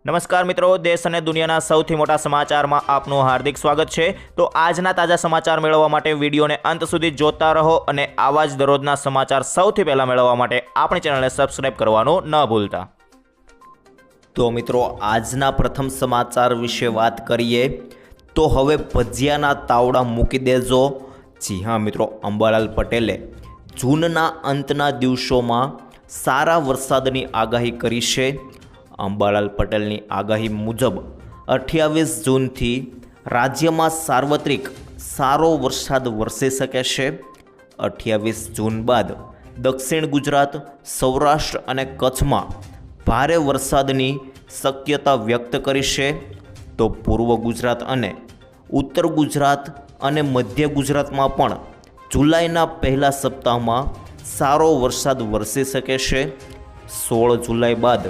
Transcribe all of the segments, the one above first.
નમસ્કાર મિત્રો, દેશ અને દુનિયાના સૌથી મોટા સમાચારમાં આપનું હાર્દિક સ્વાગત છે। તો આજના તાજા સમાચાર મેળવવા માટે વિડીયોને અંત સુધી જોતા રહો અને આવા જ દરરોજના સમાચાર સૌથી પહેલા મેળવવા માટે આપણી ચેનલને સબસ્ક્રાઇબ કરવાનું ન ભૂલતા। તો મિત્રો, આજના પ્રથમ સમાચાર વિશે વાત કરીએ તો હવે ભજીયાના તાવડા મૂકી દેજો। જી હા મિત્રો, અંબાલાલ પટેલે જૂનના અંતના દિવસોમાં સારા વરસાદની આગાહી કરી છે। અંબાલાલ પટેલની આગાહી મુજબ 28 જૂનથી રાજ્યમાં સાર્વત્રિક સારો વરસાદ વરસી શકે છે। 28 જૂન બાદ દક્ષિણ ગુજરાત, સૌરાષ્ટ્ર અને કચ્છમાં ભારે વરસાદની શક્યતા વ્યક્ત કરી છે, તો પૂર્વ ગુજરાત અને ઉત્તર ગુજરાત અને મધ્ય ગુજરાતમાં પણ જુલાઈના પહેલા સપ્તાહમાં સારો વરસાદ વરસી શકે છે। 16 જુલાઈ બાદ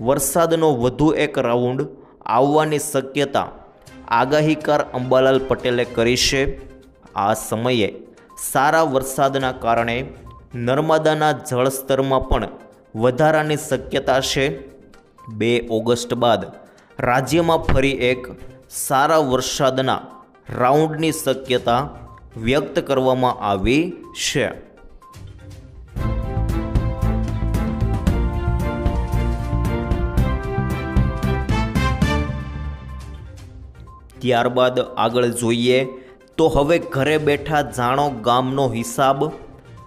વરસાદનો વધુ એક રાઉન્ડ આવવાની શક્યતા આગાહીકાર અંબાલાલ પટેલે કરી છે। આ સમયે સારા વરસાદના કારણે નર્મદાના જળસ્તરમાં પણ વધારાની શક્યતા છે। 2 ઓગસ્ટ બાદ રાજ્યમાં ફરી એક સારા વરસાદના રાઉન્ડની શક્યતા વ્યક્ત કરવામાં આવી છે। ત્યારબાદ આગળ જોઈએ તો હવે ઘરે બેઠા જાણો ગામનો હિસાબ।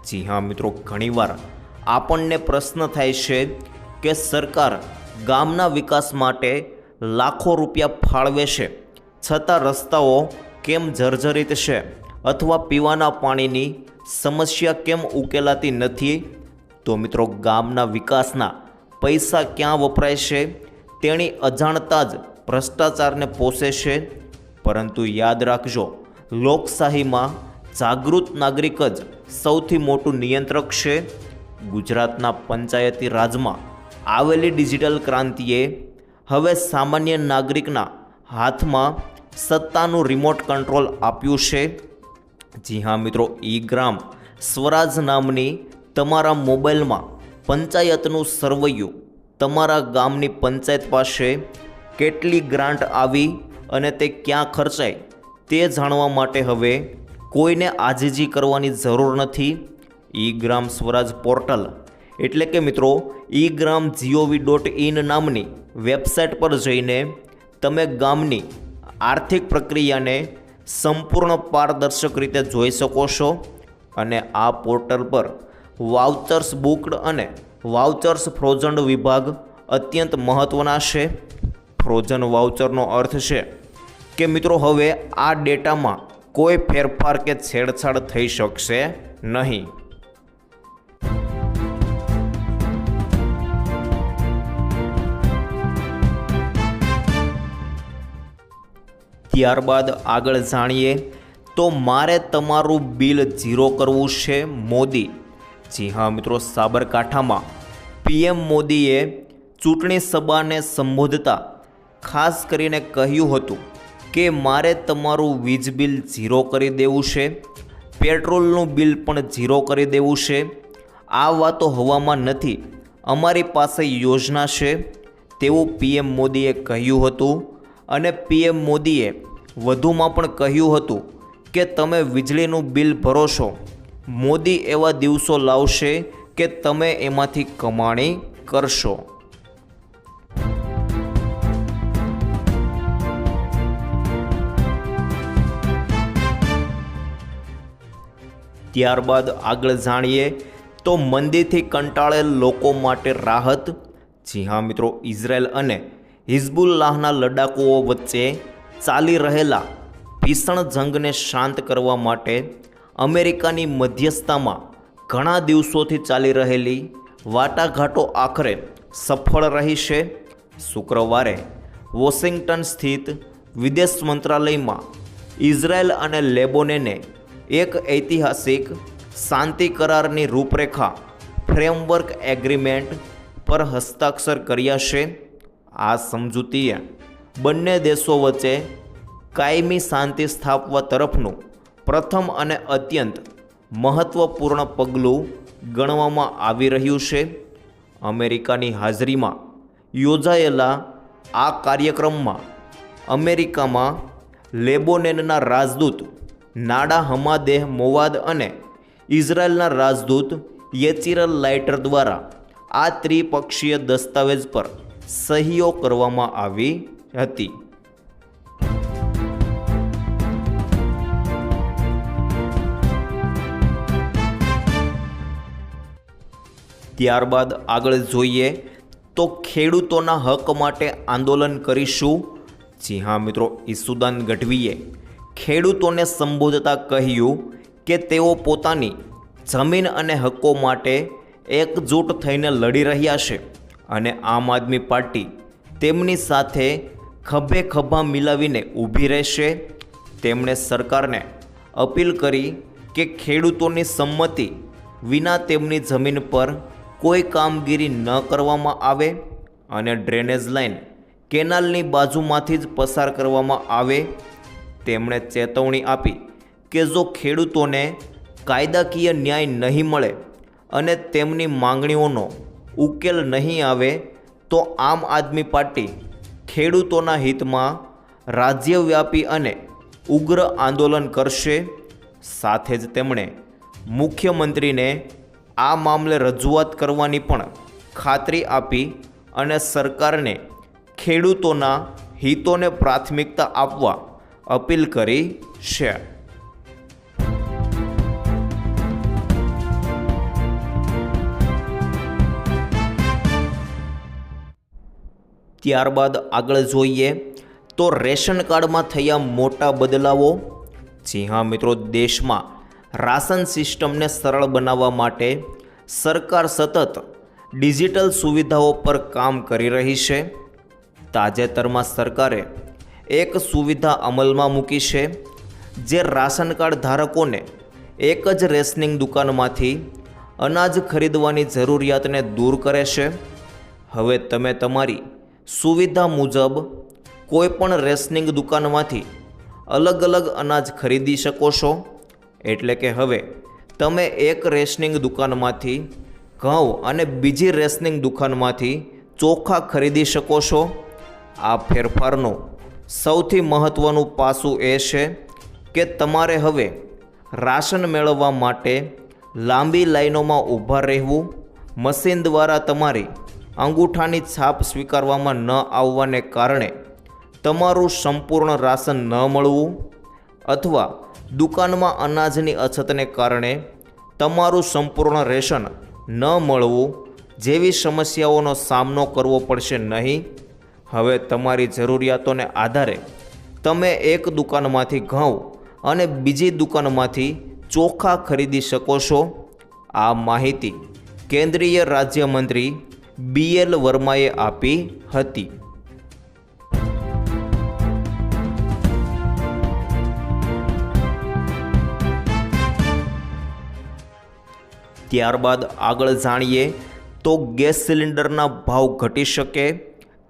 જી હા મિત્રો, ઘણીવાર આપણને પ્રશ્ન થાય છે કે સરકાર ગામના વિકાસ માટે લાખો રૂપિયા ફાળવે છે, છતાં રસ્તાઓ કેમ જર્જરિત છે અથવા પીવાના પાણીની સમસ્યા કેમ ઉકેલાતી નથી? તો મિત્રો, ગામના વિકાસના પૈસા ક્યાં વપરાય છે તેની અજાણતા જ ભ્રષ્ટાચારને પોષે છે। પરંતુ યાદ રાખજો, લોકશાહીમાં જાગૃત નાગરિક જ સૌથી મોટું નિયંત્રક છે। ગુજરાતના પંચાયતી રાજમાં આવેલી ડિજિટલ ક્રાંતિએ હવે સામાન્ય નાગરિકના હાથમાં સત્તાનું રિમોટ કંટ્રોલ આપ્યું છે। જી હા મિત્રો, ઈ ગ્રામ સ્વરાજ નામની તમારા મોબાઈલમાં પંચાયતનું સર્વૈયું તમારા ગામની પંચાયત પાસે કેટલી ગ્રાન્ટ આવી અને તે ક્યાં ખર્ચાય તે જાણવા માટે હવે કોઈને આજીજી કરવાની જરૂર નથી। ઈ ગ્રામ સ્વરાજ પોર્ટલ એટલે કે મિત્રો eGram.gov.in નામની વેબસાઇટ પર જઈને તમે ગામની આર્થિક પ્રક્રિયાને સંપૂર્ણ પારદર્શક રીતે જોઈ શકો છો। અને આ પોર્ટલ પર વાઉચર્સ બુક્ડ અને વાઉચર્સ ફ્રોઝન વિભાગ અત્યંત મહત્ત્વના છે। ફ્રોઝન વાઉચરનો અર્થ છે કે મિત્રો હવે આ ડેટામાં કોઈ ફેરફાર કે છેડછાડ થઈ શકશે નહીં। ત્યારબાદ આગળ જાણીએ તો મારે તમારું બિલ ઝીરો કરવું છે મોદી। જી હા મિત્રો, સાબરકાંઠામાં પીએમ મોદીએ ચૂંટણી સભાને સંબોધતા ખાસ કરીને કહ્યું હતું કે મારે તમારું વીજ બિલ ઝીરો કરી દેવું છે, પેટ્રોલનું બિલ પણ ઝીરો કરી દેવું છે। આ વાતો હવામાં નથી, અમારી પાસે યોજના છે તેવું પીએમ મોદીએ કહ્યું હતું। અને પીએમ મોદીએ વધુમાં પણ કહ્યું હતું કે તમે વીજળીનું બિલ ભરો છો, મોદી એવા દિવસો લાવશે કે તમે એમાંથી કમાણી કરશો। ત્યારબાદ આગળ જાણીએ તો મંદીથી કંટાળેલ લોકો માટે રાહત। જી હા મિત્રો, ઇઝરાયલ અને હિઝબુલ્લાહના લડાકુઓ વચ્ચે ચાલી રહેલા ભીષણ જંગને શાંત કરવા માટે અમેરિકાની મધ્યસ્થતામાં ઘણા દિવસોથી ચાલી રહેલી વાટાઘાટો આખરે સફળ રહી છે। શુક્રવારે વોશિંગ્ટન સ્થિત વિદેશ મંત્રાલયમાં ઇઝરાયલ અને લેબોનને એક ઐતિહાસિક શાંતિ કરારની રૂપરેખા ફ્રેમવર્ક એગ્રીમેન્ટ પર હસ્તાક્ષર કર્યા છે। આ સમજૂતીએ બંને દેશો વચ્ચે કાયમી શાંતિ સ્થાપવા તરફનું પ્રથમ અને અત્યંત મહત્ત્વપૂર્ણ પગલું ગણવામાં આવી રહ્યું છે। અમેરિકાની હાજરીમાં યોજાયેલા આ કાર્યક્રમમાં અમેરિકામાં લેબોનેનના રાજદૂત નાડા હમાદેહ મોવાદ અને ઇઝરાયલના રાજદૂત યેચિરલ લાઇટર દ્વારા આ ત્રિપક્ષીય દસ્તાવેજ પર સહીઓ કરવામાં આવી હતી. ત્યારબાદ આગળ જોઈએ તો ખેડૂતોના હક માટે આંદોલન કરીશું. જી હા મિત્રો, ઈસુદાન ગઢવીએ ખેડૂતોને સંબોધતા કહ્યું કે તેઓ પોતાની જમીન અને હકો માટે એકજૂટ થઈને લડી રહ્યા છે અને આમ આદમી પાર્ટી તેમની સાથે ખભે ખભા મિલાવીને ઊભી રહેશે. તેમણે સરકારને અપીલ કરી કે ખેડૂતોની સંમતિ વિના તેમની જમીન પર કોઈ કામગીરી ન કરવામાં આવે અને ડ્રેનેજ લાઇન કેનાલની બાજુમાંથી જ પસાર કરવામાં આવે. તેમણે ચેતવણી આપી કે જો ખેડૂતોને કાયદાકીય ન્યાય નહીં મળે અને તેમની માંગણીઓનો ઉકેલ નહીં આવે તો આમ આદમી પાર્ટી ખેડૂતોના હિતમાં રાજ્યવ્યાપી અને ઉગ્ર આંદોલન કરશે. સાથે જ તેમણે મુખ્યમંત્રીને આ મામલે રજૂઆત કરવાની પણ ખાતરી આપી અને સરકારને ખેડૂતોના હિતોને પ્રાથમિકતા આપવા અપીલ કરી છે. ત્યારબાદ આગળ જોઈએ તો રેશન કાર્ડમાં થયા મોટા બદલાવો. જી હા મિત્રો, દેશમાં રાશન સિસ્ટમને સરળ બનાવવા માટે સરકાર સતત ડિજિટલ સુવિધાઓ પર કામ કરી રહી છે. તાજેતરમાં સરકારે એક સુવિધા અમલમાં મૂકી છે જે રાશન કાર્ડ ધારકોને એક જ રેશનિંગ દુકાનમાંથી અનાજ ખરીદવાની જરૂરિયાતને દૂર કરે છે. હવે તમે તમારી સુવિધા મુજબ કોઈ પણ રેશનિંગ દુકાનમાંથી અલગ અલગ અનાજ ખરીદી શકો છો. એટલે કે હવે તમે એક રેશનિંગ દુકાનમાંથી ઘઉં અને બીજી રેશનિંગ દુકાનમાંથી ચોખા ખરીદી શકો છો. આ ફેરફારનું સૌથી મહત્ત્વનું પાસું એ છે કે તમારે હવે રાશન મેળવવા માટે લાંબી લાઈનોમાં ઊભા રહેવું, મશીન દ્વારા તમારી અંગૂઠાની છાપ સ્વીકારવામાં ન આવવાને કારણે તમારું સંપૂર્ણ રાશન ન મળવું અથવા દુકાનમાં અનાજની અછતને કારણે તમારું સંપૂર્ણ રેશન ન મળવું જેવી સમસ્યાઓનો સામનો કરવો પડશે નહીં. હવે તમારી જરૂરિયાતોને આધારે તમે એક દુકાનમાંથી ઘઉં અને બીજી દુકાનમાંથી ચોખા ખરીદી શકો છો. આ માહિતી કેન્દ્રીય રાજ્યમંત્રી BL વર્માએ આપી હતી. ત્યારબાદ આગળ જાણીએ તો ગેસ સિલિન્ડરના ભાવ ઘટી શકે.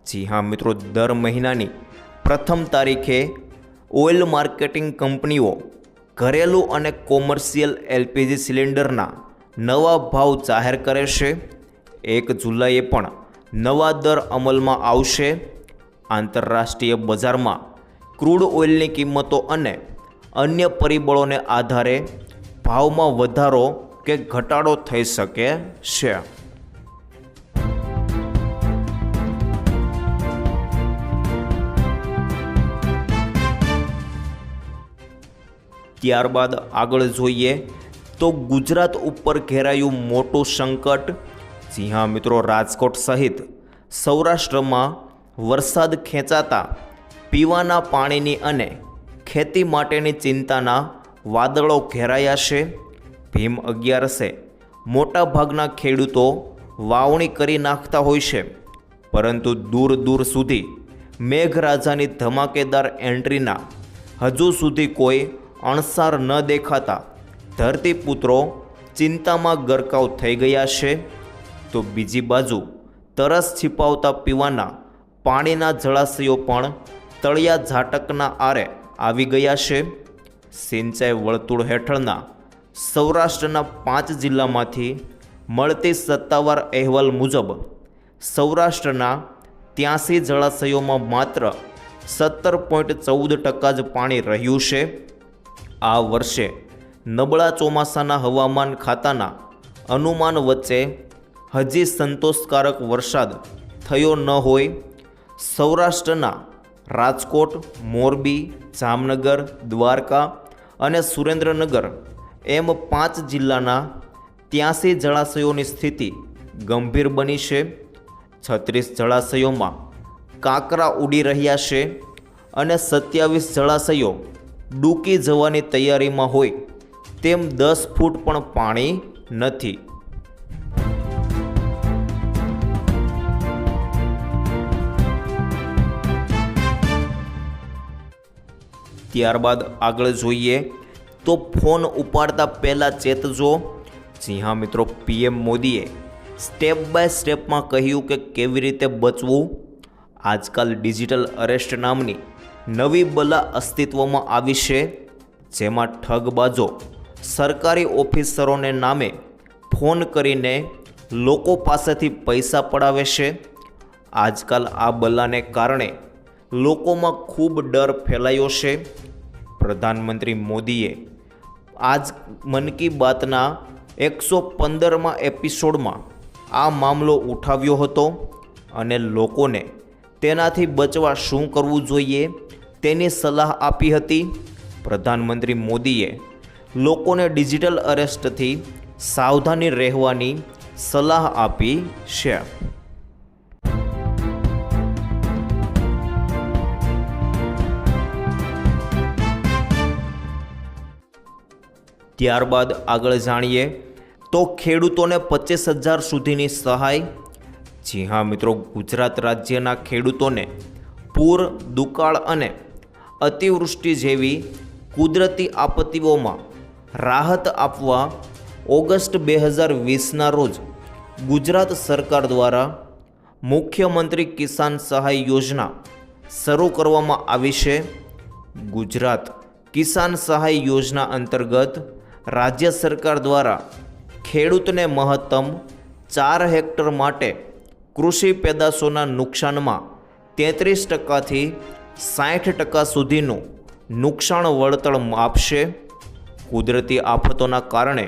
જી હા મિત્રો, દર મહિનાની પ્રથમ તારીખે ઓઇલ માર્કેટિંગ કંપનીઓ ઘરેલું અને કોમર્શિયલ LPG સિલિન્ડરના નવા ભાવ જાહેર કરે છે. 1 જુલાઈએ પણ નવા દર અમલમાં આવશે. આંતરરાષ્ટ્રીય બજારમાં ક્રૂડ ઓઇલની કિંમતો અને અન્ય પરિબળોને આધારે ભાવમાં વધારો કે ઘટાડો થઈ શકે છે. ત્યારબાદ આગળ જોઈએ તો ગુજરાત ઉપર ઘેરાયું મોટું સંકટ. જી હા મિત્રો, રાજકોટ સહિત સૌરાષ્ટ્રમાં વરસાદ ખેંચાતા પીવાના પાણીની અને ખેતી માટેની ચિંતાના વાદળો ઘેરાયા છે. ભીમ 11સે મોટાભાગના ખેડૂતો વાવણી કરી નાખતા હોય છે, પરંતુ દૂર દૂર સુધી મેઘરાજાની ધમાકેદાર એન્ટ્રીના હજુ સુધી કોઈ અણસાર ન દેખાતા ધરતીપુત્રો ચિંતામાં ગરકાવ થઈ ગયા છે. તો બીજી બાજુ તરસ छिपावता પીવાના પાણીના જળાશયો પણ તળિયા ઝાટકના આરે આવી ગયા છે. સિંચાઈ વર્તુળ હેઠળના સૌરાષ્ટ્રના 5 જિલ્લામાંથી મળતી સત્તાવાર અહેવાલ મુજબ સૌરાષ્ટ્રના 83 જળાશયોમાં માત્ર 17.14% જ પાણી રહ્યું છે. આ વર્ષે નબળા ચોમાસાના હવામાન ખાતાના અનુમાન વચ્ચે હજી સંતોષકારક વરસાદ થયો ન હોય. સૌરાષ્ટ્રના રાજકોટ, મોરબી, જામનગર, દ્વારકા અને સુરેન્દ્રનગર એમ 5 જિલ્લાના 83 જળાશયોની સ્થિતિ ગંભીર બની છે. 36 જળાશયોમાં કાંકરા ઉડી રહ્યા છે અને 27 જળાશયો ડૂકી જવાની તૈયારીમાં હોય તેમ 10 ફૂટ પણ પાણી નથી. ત્યારબાદ આગળ જોઈએ તો ફોન ઉપાડતા પહેલાં ચેતજો. જી હા મિત્રો, પીએમ મોદીએ સ્ટેપ બાય સ્ટેપમાં કહ્યું કે કેવી રીતે બચવું. આજકાલ ડિજિટલ અરેસ્ટ નામની નવી બલા અસ્તિત્વમાં આવી છે, જેમાં ઠગબાજો સરકારી ઓફિસરોને નામે ફોન કરીને લોકો પાસેથી પૈસા પડાવે છે. આજકાલ આ બલાને કારણે લોકોમાં ખૂબ ડર ફેલાયો છે. પ્રધાનમંત્રી મોદીએ આજ મન કી બાતના 115મા એપિસોડમાં આ મામલો ઉઠાવ્યો હતો અને લોકોને તેનાથી બચવા શું કરવું જોઈએ તેની સલાહ આપી હતી. પ્રધાનમંત્રી મોદીએ લોકોને ડિજિટલ અરેસ્ટથી સાવધાની રહેવાની સલાહ આપી છે. ત્યારબાદ આગળ જાણીએ તો ખેડૂતોને 25,000 સુધીની સહાય. જી હા મિત્રો, ગુજરાત રાજ્યના ખેડૂતોને પૂર, દુકાળ અને અતિવૃષ્ટિ જેવી કુદરતી આપત્તિઓમાં રાહત આપવા ઓગસ્ટ 2020ના રોજ ગુજરાત સરકાર દ્વારા મુખ્યમંત્રી કિસાન સહાય યોજના શરૂ કરવામાં આવી છે. ગુજરાત કિસાન સહાય યોજના અંતર્ગત રાજ્ય સરકાર દ્વારા ખેડૂતને મહત્તમ 4 હેક્ટર માટે કૃષિ પેદાશોના નુકસાનમાં 33%થી 60% સુધીનું નુકસાન વળતર આપશે. કુદરતી આફતોના કારણે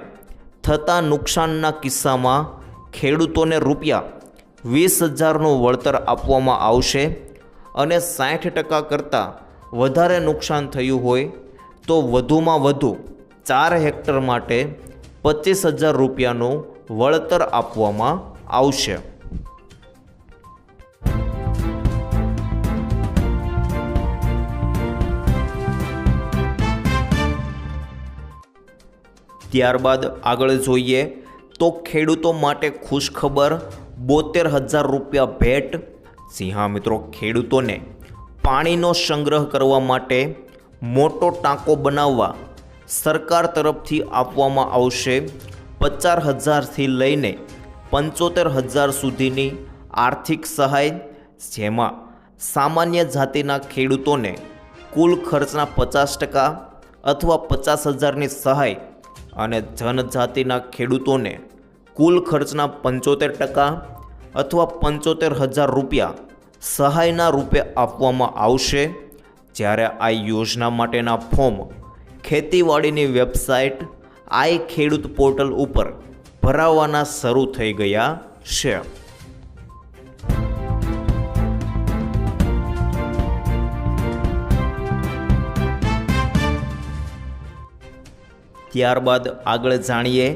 થતા નુકસાનના કિસ્સામાં ખેડૂતોને ₹20,000નું વળતર આપવામાં આવશે અને 60% કરતાં વધારે નુકસાન થયું હોય તો વધુમાં વધુ 4 હેક્ટર માટે ₹25,000નું વળતર આપવામાં આવશે. ત્યારબાદ આગળ જોઈએ તો ખેડૂતો માટે ખુશખબર, ₹72,000 ભેટ. જી હા મિત્રો, ખેડૂતોને પાણીનો સંગ્રહ કરવા માટે મોટો ટાંકો બનાવવા સરકાર તરફથી આપવામાં આવશે 50,000થી લઈને 75,000 સુધીની આર્થિક સહાય, જેમાં સામાન્ય જાતિના ખેડૂતોને કુલ ખર્ચના 50% અથવા 50,000ની સહાય અને જનજાતિના ખેડૂતોને કુલ ખર્ચના 75% અથવા 75,000 સહાયના રૂપે આપવામાં આવશે. જ્યારે આ યોજના માટેના ફોર્મ ખેતીવાડીની વેબસાઇટ આઈ ખેડૂત પોર્ટલ ઉપર ભરાવાના શરૂ થઈ ગયા છે. ત્યારબાદ આગળ જાણીએ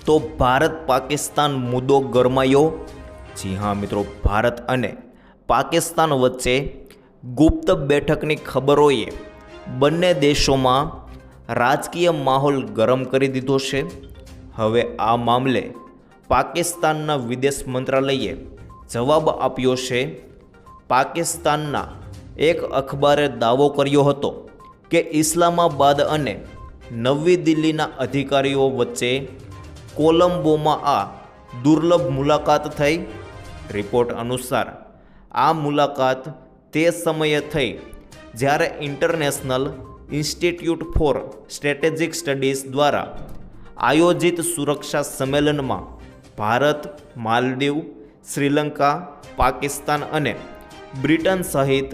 તો ભારત પાકિસ્તાન મુદ્દો ગરમાયો. જી હા મિત્રો, ભારત અને પાકિસ્તાન વચ્ચે ગુપ્ત બેઠકની ખબરોએ બંને દેશોમાં રાજકીય માહોલ ગરમ કરી દીધો છે. હવે આ મામલે પાકિસ્તાનના વિદેશ મંત્રાલયે જવાબ આપ્યો છે. પાકિસ્તાનના એક અખબારે દાવો કર્યો હતો કે ઇસ્લામાબાદ અને નવી દિલ્હીના અધિકારીઓ વચ્ચે કોલંબોમાં આ દુર્લભ મુલાકાત થઈ. રિપોર્ટ અનુસાર આ મુલાકાત તે સમયે થઈ જ્યારે international institute for strategic studies દ્વારા આયોજિત સુરક્ષા સંમેલનમાં ભારત, માલદીવ, શ્રીલંકા, પાકિસ્તાન અને બ્રિટન સહિત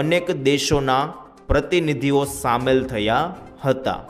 અનેક દેશોના પ્રતિનિધિઓ સામેલ થયા હતા.